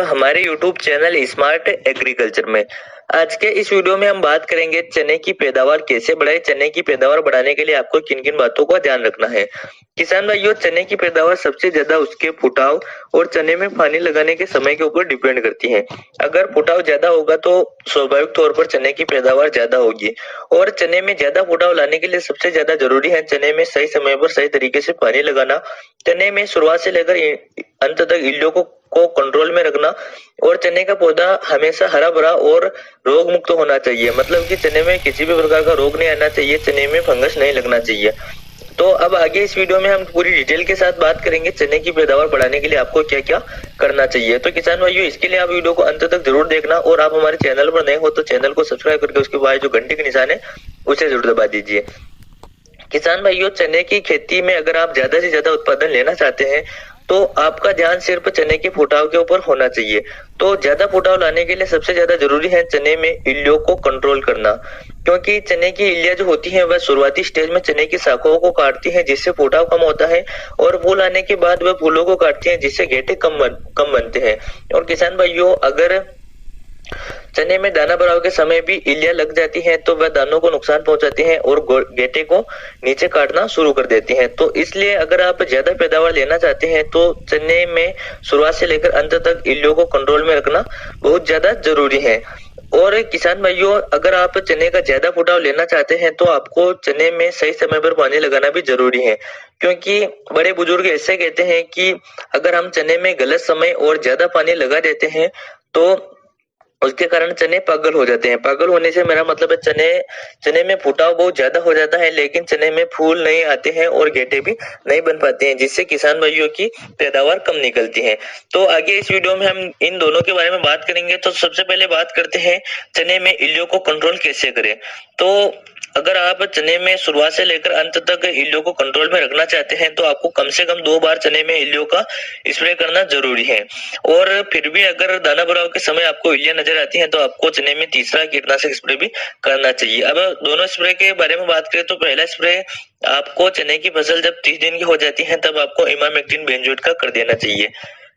आपका हमारे YouTube channel smart agriculture में। आज के इस वीडियो में हम बात करेंगे चने की पैदावार कैसे बढ़ाएं। चने की पैदावार बढ़ाने के लिए आपको किन किन बातों का ध्यान रखना है। किसान भाइयों, चने की पैदावार सबसे ज्यादा उसके फुटाव और चने में पानी लगाने के समय के ऊपर डिपेंड करती है। अगर फुटाव ज्यादा होगा तो स्वाभाविक तौर पर चने की पैदावार ज्यादा होगी और चने में ज्यादा फुटाव लाने के लिए सबसे ज्यादा जरूरी है चने में सही समय पर सही तरीके से पानी लगाना, चने में शुरुआत से लेकर अंत तक इल्लियों को कंट्रोल में रखना और चने का पौधा हमेशा हरा भरा और रोग मुक्त होना चाहिए। मतलब कि चने में किसी भी प्रकार का रोग नहीं आना चाहिए, चने में फंगस नहीं लगना चाहिए। तो अब आगे इस वीडियो में हम पूरी डिटेल के साथ बात करेंगे चने की पैदावार बढ़ाने के लिए आपको क्या क्या करना चाहिए। तो किसान भाइयों, इसके लिए आप वीडियो को अंत तक जरूर देखना और आप हमारे चैनल पर नए हो तो चैनल को सब्सक्राइब करके उसके बाद जो घंटे के निशान है उसे जरूर दबा दीजिए। किसान भाइयों, चने की खेती में अगर आप ज्यादा से ज्यादा उत्पादन लेना चाहते हैं तो आपका ध्यान सिर्फ चने के फुटाव के ऊपर होना चाहिए। तो ज्यादा फुटाव लाने के लिए सबसे ज्यादा जरूरी है चने में इल्लियों को कंट्रोल करना, क्योंकि चने की इल्लियां जो होती हैं वह शुरुआती स्टेज में चने की शाखाओं को काटती हैं जिससे फुटाव कम होता है और फूल आने के बाद वह फूलों को काटती हैं जिससे गेटे कम बनते हैं। और किसान भाइयों, अगर चने में दाना भराव के समय भी इल्लियां लग जाती हैं तो वह दानों को नुकसान पहुंचाती हैं और गेटे को नीचे काटना शुरू कर देती हैं। तो इसलिए अगर आप ज्यादा पैदावार लेना चाहते हैं तो चने में शुरुआत से लेकर अंत तक इल्लियों को कंट्रोल में रखना बहुत ज्यादा जरूरी है। और किसान भाइयों, अगर आप चने का ज्यादा फुटाव लेना चाहते हैं तो आपको चने में सही समय पर पानी लगाना भी जरूरी है, क्योंकि बड़े बुजुर्ग ऐसे कहते हैं कि अगर हम चने में गलत समय और ज्यादा पानी लगा देते हैं तो उसके कारण चने पागल हो जाते हैं। पागल होने से मेरा मतलब है चने में फुटाव बहुत ज्यादा हो जाता है लेकिन चने में फूल नहीं आते हैं और गेटे भी नहीं बन पाते हैं, जिससे किसान भाइयों की पैदावार कम निकलती है। तो आगे इस वीडियो में हम इन दोनों के बारे में बात करेंगे। तो सबसे पहले बात करते हैं चने में इल्लियों को कंट्रोल कैसे करें। तो अगर आप चने में शुरुआत से लेकर अंत तक इल्लियों को कंट्रोल में रखना चाहते हैं तो आपको कम से कम 2 बार चने में इल्लियों का स्प्रे करना जरूरी है। और फिर भी अगर दाना भराव के समय आपको इल्लियां नजर आती हैं तो आपको चने में तीसरा कीटनाशक स्प्रे भी करना चाहिए। अब दोनों स्प्रे के बारे में बात करें तो पहला स्प्रे आपको चने की फसल जब 30 दिन की हो जाती है तब आपको इमामेक्टिन बेंजोएट का कर देना चाहिए,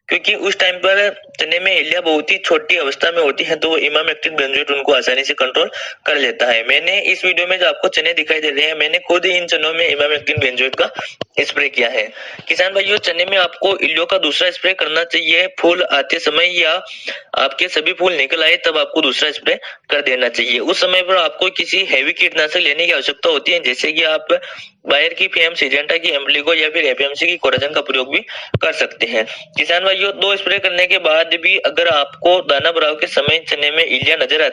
क्योंकि उस टाइम पर चने में इल्लियां बहुत ही छोटी अवस्था में होती हैं तो वो इमामेक्टिन बेंजोएट उनको आसानी से कंट्रोल कर लेता है। मैंने इस वीडियो में जो आपको चने दिखाई दे रहे हैं मैंने खुद इन चनों में इमामेक्टिन बेंजोएट का स्प्रे किया है। किसान भाइयों, चने में आपको इल्लियों का दूसरा स्प्रे करना चाहिए फूल आते समय या आपके सभी फूल निकल आए तब आपको दूसरा स्प्रे कर देना चाहिए। उस समय पर आपको किसी हैवी कीटनाशक लेने की आवश्यकता होती है, जैसे कि आप बायर की फेम, सिजेंटा की एम्प्लिको या फिर एपीएमसी की कोराजन का प्रयोग भी कर सकते हैं। किसान भाइयों, 2 स्प्रे करने के बाद भी अगर आपको दाना भराव के समय चने में इल्लियां नजर आती